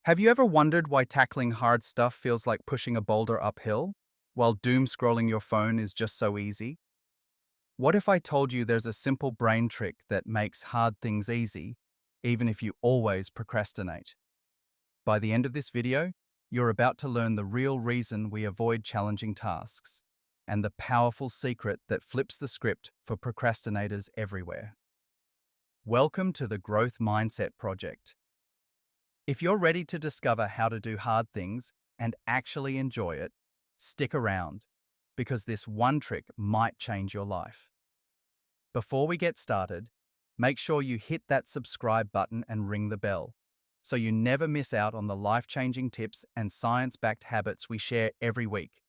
Have you ever wondered why tackling hard stuff feels like pushing a boulder uphill, while doom scrolling your phone is just so easy? What if I told you there's a simple brain trick that makes hard things easy, even if you always procrastinate? By the end of this video, you're about to learn the real reason we avoid challenging tasks and the powerful secret that flips the script for procrastinators everywhere. Welcome to the Growth Mindset Project. If you're ready to discover how to do hard things and actually enjoy it, stick around, because this one trick might change your life. Before we get started, make sure you hit that subscribe button and ring the bell, so you never miss out on the life-changing tips and science-backed habits we share every week.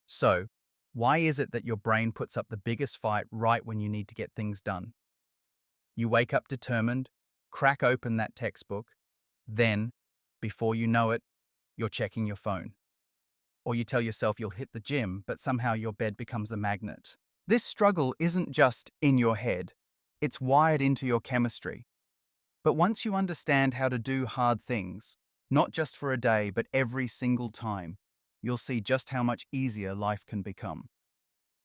So, why is it that your brain puts up the biggest fight right when you need to get things done? You wake up determined, crack open that textbook, then, before you know it, you're checking your phone. Or you tell yourself you'll hit the gym, but somehow your bed becomes a magnet. This struggle isn't just in your head, it's wired into your chemistry. But once you understand how to do hard things, not just for a day, but every single time, you'll see just how much easier life can become.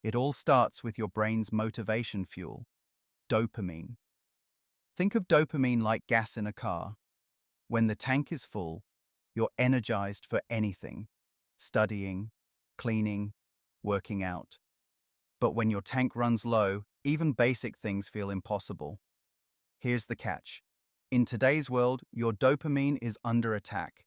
It all starts with your brain's motivation fuel, dopamine. Think of dopamine like gas in a car. When the tank is full, you're energized for anything: studying, cleaning, working out. But when your tank runs low, even basic things feel impossible. Here's the catch. In today's world, your dopamine is under attack.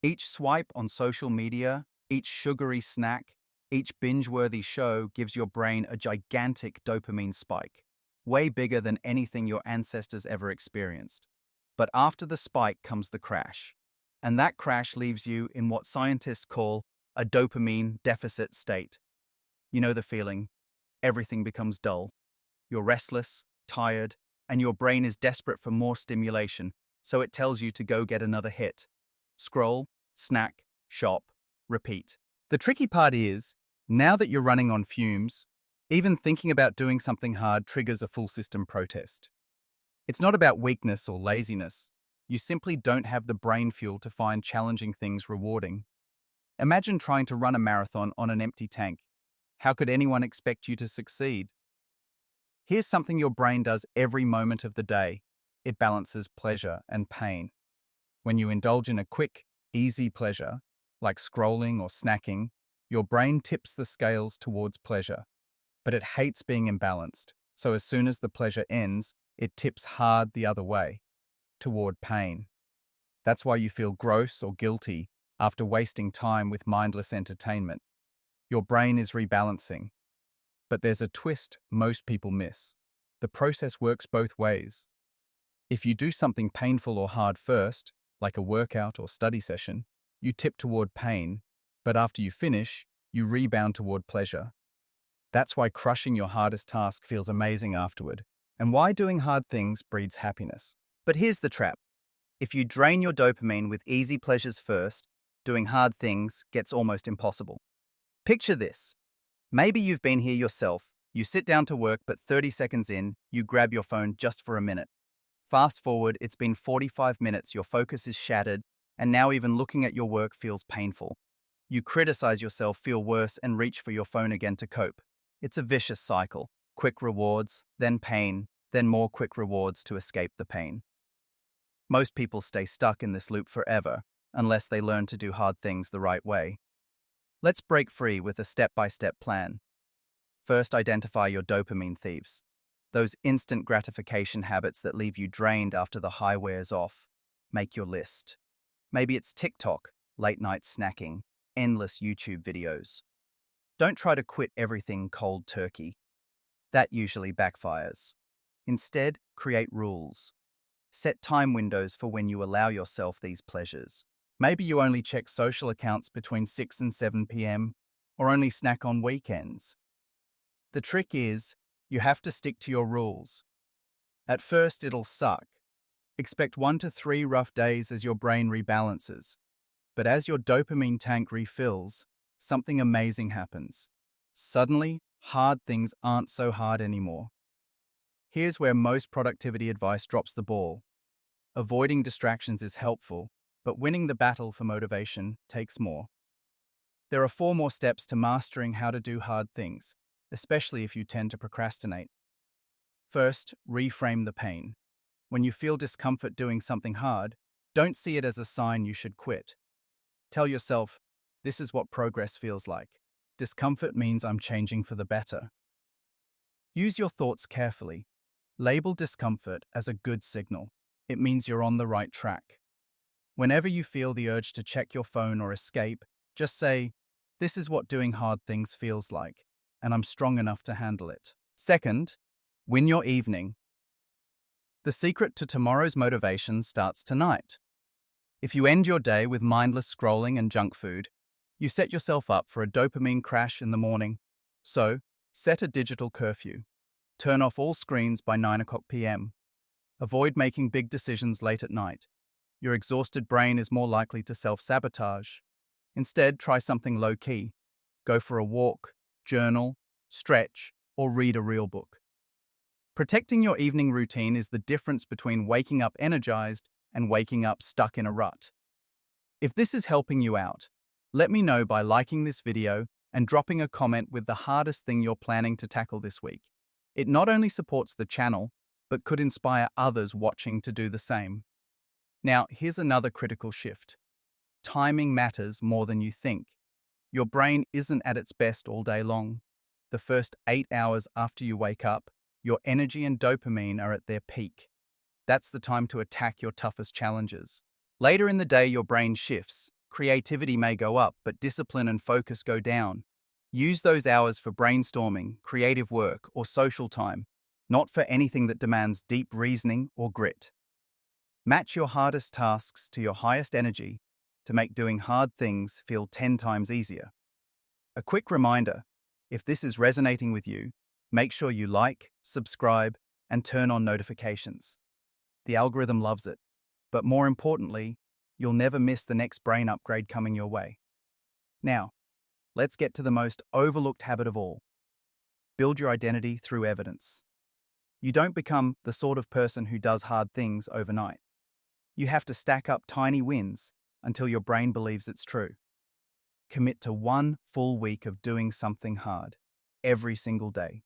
Each swipe on social media, each sugary snack, each binge-worthy show gives your brain a gigantic dopamine spike, way bigger than anything your ancestors ever experienced. But after the spike comes the crash. And that crash leaves you in what scientists call a dopamine deficit state. You know the feeling. Everything becomes dull. You're restless, tired, and your brain is desperate for more stimulation, so it tells you to go get another hit. Scroll, snack, shop, repeat. The tricky part is, now that you're running on fumes, even thinking about doing something hard triggers a full system protest. It's not about weakness or laziness. You simply don't have the brain fuel to find challenging things rewarding. Imagine trying to run a marathon on an empty tank. How could anyone expect you to succeed? Here's something your brain does every moment of the day. It balances pleasure and pain. When you indulge in a quick, easy pleasure, like scrolling or snacking, your brain tips the scales towards pleasure. But it hates being imbalanced, so as soon as the pleasure ends, it tips hard the other way, toward pain. That's why you feel gross or guilty after wasting time with mindless entertainment. Your brain is rebalancing. But there's a twist most people miss. The process works both ways. If you do something painful or hard first, like a workout or study session, you tip toward pain, but after you finish, you rebound toward pleasure. That's why crushing your hardest task feels amazing afterward, and why doing hard things breeds happiness. But here's the trap. If you drain your dopamine with easy pleasures first, doing hard things gets almost impossible. Picture this. Maybe you've been here yourself. You sit down to work, but 30 seconds in, you grab your phone just for a minute. Fast forward, it's been 45 minutes, your focus is shattered, and now even looking at your work feels painful. You criticize yourself, feel worse, and reach for your phone again to cope. It's a vicious cycle. Quick rewards, then pain, then more quick rewards to escape the pain. Most people stay stuck in this loop forever, unless they learn to do hard things the right way. Let's break free with a step-by-step plan. First, identify your dopamine thieves. Those instant gratification habits that leave you drained after the high wears off. Make your list. Maybe it's TikTok, late-night snacking, endless YouTube videos. Don't try to quit everything cold turkey. That usually backfires. Instead, create rules. Set time windows for when you allow yourself these pleasures. Maybe you only check social accounts between 6 and 7 p.m., or only snack on weekends. The trick is, you have to stick to your rules. At first, it'll suck. Expect 1 to 3 rough days as your brain rebalances. But as your dopamine tank refills, something amazing happens. Suddenly, hard things aren't so hard anymore. Here's where most productivity advice drops the ball. Avoiding distractions is helpful, but winning the battle for motivation takes more. There are 4 more steps to mastering how to do hard things, especially if you tend to procrastinate. First, reframe the pain. When you feel discomfort doing something hard, don't see it as a sign you should quit. Tell yourself, this is what progress feels like. Discomfort means I'm changing for the better. Use your thoughts carefully. Label discomfort as a good signal. It means you're on the right track. Whenever you feel the urge to check your phone or escape, just say, this is what doing hard things feels like, and I'm strong enough to handle it. Second, win your evening. The secret to tomorrow's motivation starts tonight. If you end your day with mindless scrolling and junk food, you set yourself up for a dopamine crash in the morning. So, set a digital curfew. Turn off all screens by 9 o'clock p.m. Avoid making big decisions late at night. Your exhausted brain is more likely to self-sabotage. Instead, try something low-key. Go for a walk, journal, stretch, or read a real book. Protecting your evening routine is the difference between waking up energized and waking up stuck in a rut. If this is helping you out, let me know by liking this video and dropping a comment with the hardest thing you're planning to tackle this week. It not only supports the channel, but could inspire others watching to do the same. Now, here's another critical shift. Timing matters more than you think. Your brain isn't at its best all day long. The first 8 hours after you wake up, your energy and dopamine are at their peak. That's the time to attack your toughest challenges. Later in the day, your brain shifts. Creativity may go up, but discipline and focus go down. Use those hours for brainstorming, creative work, or social time, not for anything that demands deep reasoning or grit. Match your hardest tasks to your highest energy to make doing hard things feel 10 times easier. A quick reminder, if this is resonating with you, make sure you like, subscribe, and turn on notifications. The algorithm loves it, but more importantly, you'll never miss the next brain upgrade coming your way. Now, let's get to the most overlooked habit of all. Build your identity through evidence. You don't become the sort of person who does hard things overnight. You have to stack up tiny wins until your brain believes it's true. Commit to 1 full week of doing something hard, every single day.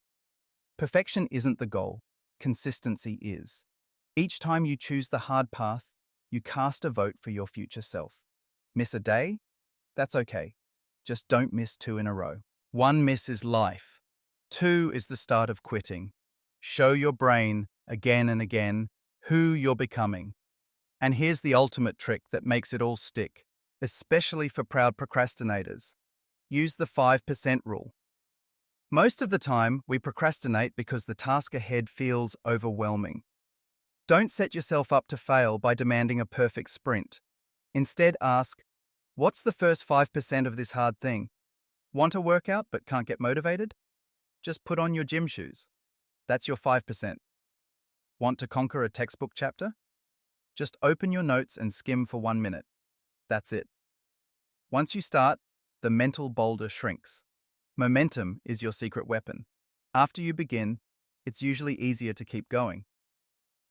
Perfection isn't the goal, consistency is. Each time you choose the hard path, you cast a vote for your future self. Miss a day? That's okay. Just don't miss 2 in a row. 1 miss is life. 2 is the start of quitting. Show your brain, again and again, who you're becoming. And here's the ultimate trick that makes it all stick, especially for proud procrastinators. Use the 5% rule. Most of the time, we procrastinate because the task ahead feels overwhelming. Don't set yourself up to fail by demanding a perfect sprint. Instead, ask, what's the first 5% of this hard thing? Want a workout but can't get motivated? Just put on your gym shoes. That's your 5%. Want to conquer a textbook chapter? Just open your notes and skim for 1 minute. That's it. Once you start, the mental boulder shrinks. Momentum is your secret weapon. After you begin, it's usually easier to keep going.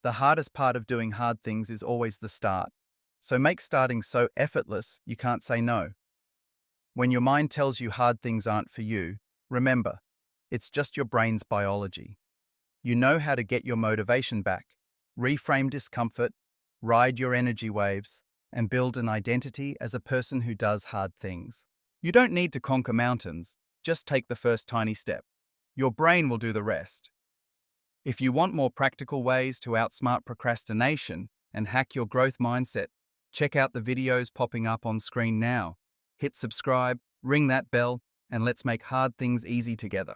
The hardest part of doing hard things is always the start, so make starting so effortless you can't say no. When your mind tells you hard things aren't for you, remember, it's just your brain's biology. You know how to get your motivation back, reframe discomfort, ride your energy waves, and build an identity as a person who does hard things. You don't need to conquer mountains, just take the first tiny step. Your brain will do the rest. If you want more practical ways to outsmart procrastination and hack your growth mindset, check out the videos popping up on screen now. Hit subscribe, ring that bell, and let's make hard things easy together.